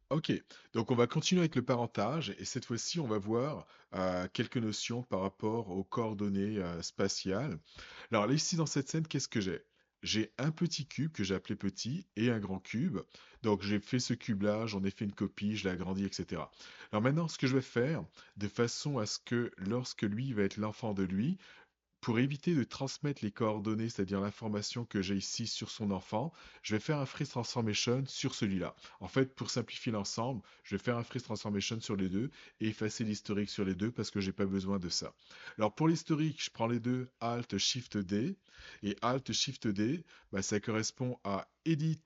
Ok, donc on va continuer avec le parentage et cette fois-ci on va voir quelques notions par rapport aux coordonnées spatiales. Alors là ici dans cette scène, qu'est-ce que j'ai? J'ai un petit cube que j'ai appelé petit et un grand cube. Donc j'ai fait ce cube-là, j'en ai fait une copie, je l'ai agrandi, etc. Alors maintenant ce que je vais faire, de façon à ce que lorsque lui va être l'enfant de lui, pour éviter de transmettre les coordonnées, c'est-à-dire l'information que j'ai ici sur son enfant, je vais faire un freeze transformation sur celui-là. En fait, pour simplifier l'ensemble, je vais faire un freeze transformation sur les deux et effacer l'historique sur les deux parce que j'ai pas besoin de ça. Alors pour l'historique, je prends les deux Alt Shift D et Alt Shift D, bah, ça correspond à Edit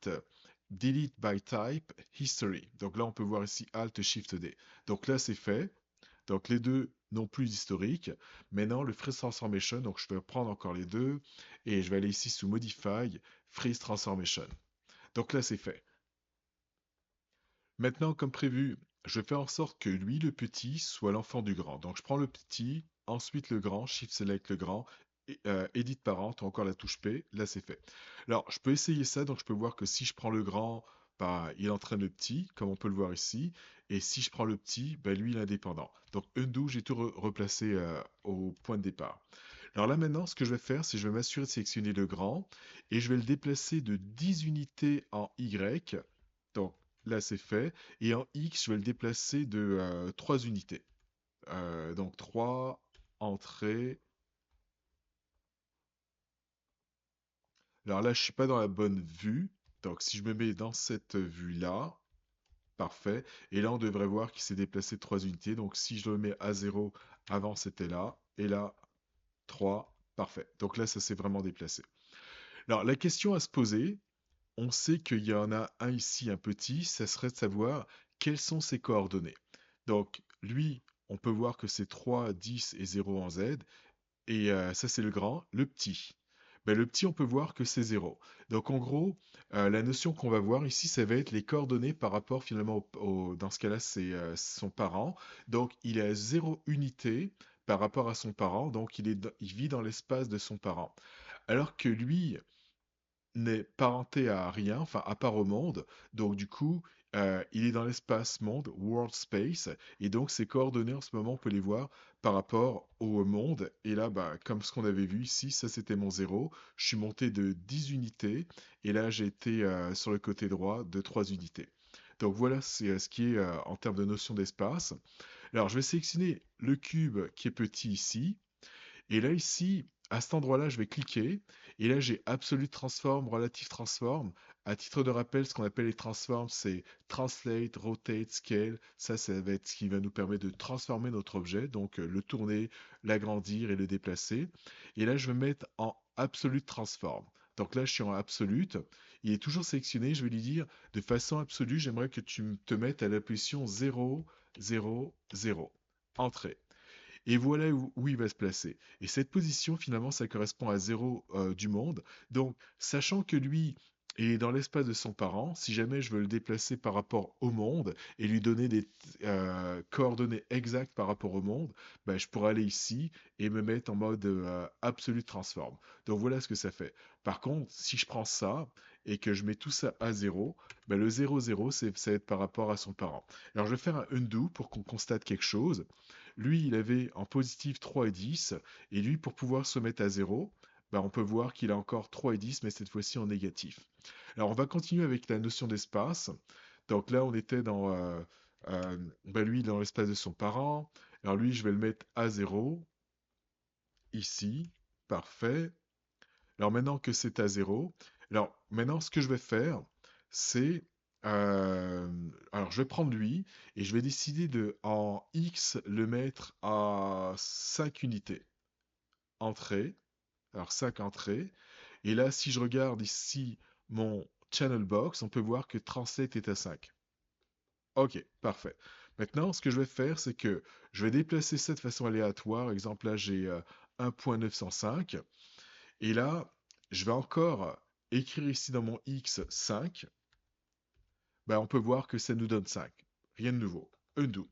Delete by Type History. Donc là, on peut voir ici Alt Shift D. Donc là, c'est fait. Donc les deux n'ont plus d'historique. Maintenant, le Freeze Transformation, donc je vais prendre encore les deux et je vais aller ici sous Modify, Freeze Transformation. Donc là, c'est fait. Maintenant, comme prévu, je fais en sorte que lui, le petit, soit l'enfant du grand. Donc je prends le petit, ensuite le grand, Shift Select le grand, Edit Parent, ou encore la touche P, là c'est fait. Alors, je peux essayer ça, donc je peux voir que si je prends le grand, bah, il entraîne le petit, comme on peut le voir ici, et si je prends le petit, bah, lui il est indépendant. Donc undo, j'ai tout replacé au point de départ. Alors là maintenant, ce que je vais faire, c'est que je vais m'assurer de sélectionner le grand, et je vais le déplacer de 10 unités en Y. Donc là c'est fait, et en X, je vais le déplacer de 3 unités. Donc 3 entrées. Alors là, je suis pas dans la bonne vue. Donc si je me mets dans cette vue-là, parfait. Et là, on devrait voir qu'il s'est déplacé de 3 unités. Donc si je le mets à 0, avant c'était là. Et là, 3, parfait. Donc là, ça s'est vraiment déplacé. Alors la question à se poser, on sait qu'il y en a un ici, un petit, ça serait de savoir quelles sont ses coordonnées. Donc lui, on peut voir que c'est 3, 10 et 0 en Z. Et ça, c'est le grand. Le petit. Ben, le petit, on peut voir que c'est 0. Donc en gros, la notion qu'on va voir ici, ça va être les coordonnées par rapport finalement dans ce cas-là, c'est son parent. Donc il est à 0 unité par rapport à son parent. Donc il vit dans l'espace de son parent. Alors que lui, n'est parenté à rien, enfin à part au monde. Donc du coup, il est dans l'espace monde, world space, et donc ses coordonnées en ce moment, on peut les voir par rapport au monde. Et là, bah, comme ce qu'on avait vu ici, ça c'était mon zéro. Je suis monté de 10 unités, et là j'ai été sur le côté droit de 3 unités. Donc voilà, c'est ce qui est en termes de notion d'espace. Alors je vais sélectionner le cube qui est petit ici. Et là, ici, à cet endroit-là, je vais cliquer. Et là, j'ai Absolute Transform, Relative Transform. À titre de rappel, ce qu'on appelle les transforms, c'est Translate, Rotate, Scale. Ça va être ce qui va nous permettre de transformer notre objet, donc le tourner, l'agrandir et le déplacer. Et là, je vais mettre en Absolute Transform. Donc là, je suis en Absolute. Il est toujours sélectionné. Je vais lui dire, de façon absolue, j'aimerais que tu te mettes à la position 0, 0, 0. Entrée. Et voilà où il va se placer. Et cette position, finalement, ça correspond à 0 du monde. Donc, sachant que lui est dans l'espace de son parent, si jamais je veux le déplacer par rapport au monde et lui donner des coordonnées exactes par rapport au monde, ben, je pourrais aller ici et me mettre en mode absolute transform. Donc voilà ce que ça fait. Par contre, si je prends ça et que je mets tout ça à 0, ben, le 0, 0, ça va être par rapport à son parent. Alors je vais faire un undo pour qu'on constate quelque chose. Lui, il avait en positif 3 et 10, et lui, pour pouvoir se mettre à 0, bah, on peut voir qu'il a encore 3 et 10, mais cette fois-ci en négatif. Alors, on va continuer avec la notion d'espace. Donc là, on était dans, bah, lui, dans l'espace de son parent. Alors lui, je vais le mettre à 0, ici. Parfait. Alors maintenant que c'est à 0, alors maintenant, ce que je vais faire, c'est... alors je vais prendre lui et je vais décider de en X le mettre à 5 unités. Entrée, alors 5 entrées. Et là, si je regarde ici mon channel box, on peut voir que Translate est à 5. Ok, parfait. Maintenant, ce que je vais faire, c'est que je vais déplacer ça de façon aléatoire. Exemple, là, j'ai 1.905. Et là, je vais encore écrire ici dans mon X 5. Ben, on peut voir que ça nous donne 5. Rien de nouveau. Undo.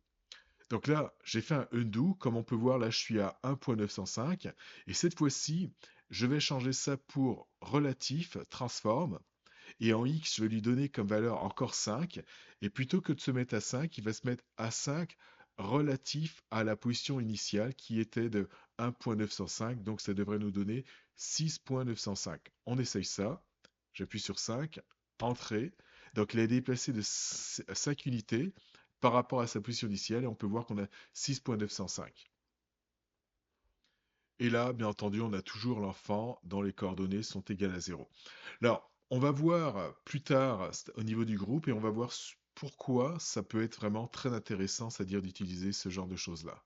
Donc là, j'ai fait un undo. Comme on peut voir, là, je suis à 1.905. Et cette fois-ci, je vais changer ça pour relatif, transform. Et en X, je vais lui donner comme valeur encore 5. Et plutôt que de se mettre à 5, il va se mettre à 5 relatif à la position initiale qui était de 1.905. Donc ça devrait nous donner 6.905. On essaye ça. J'appuie sur 5. Entrée. Donc il est déplacé de 5 unités par rapport à sa position initiale. Et on peut voir qu'on a 6.905. Et là, bien entendu, on a toujours l'enfant dont les coordonnées sont égales à 0. Alors, on va voir plus tard au niveau du groupe et on va voir pourquoi ça peut être vraiment très intéressant, c'est-à-dire d'utiliser ce genre de choses-là.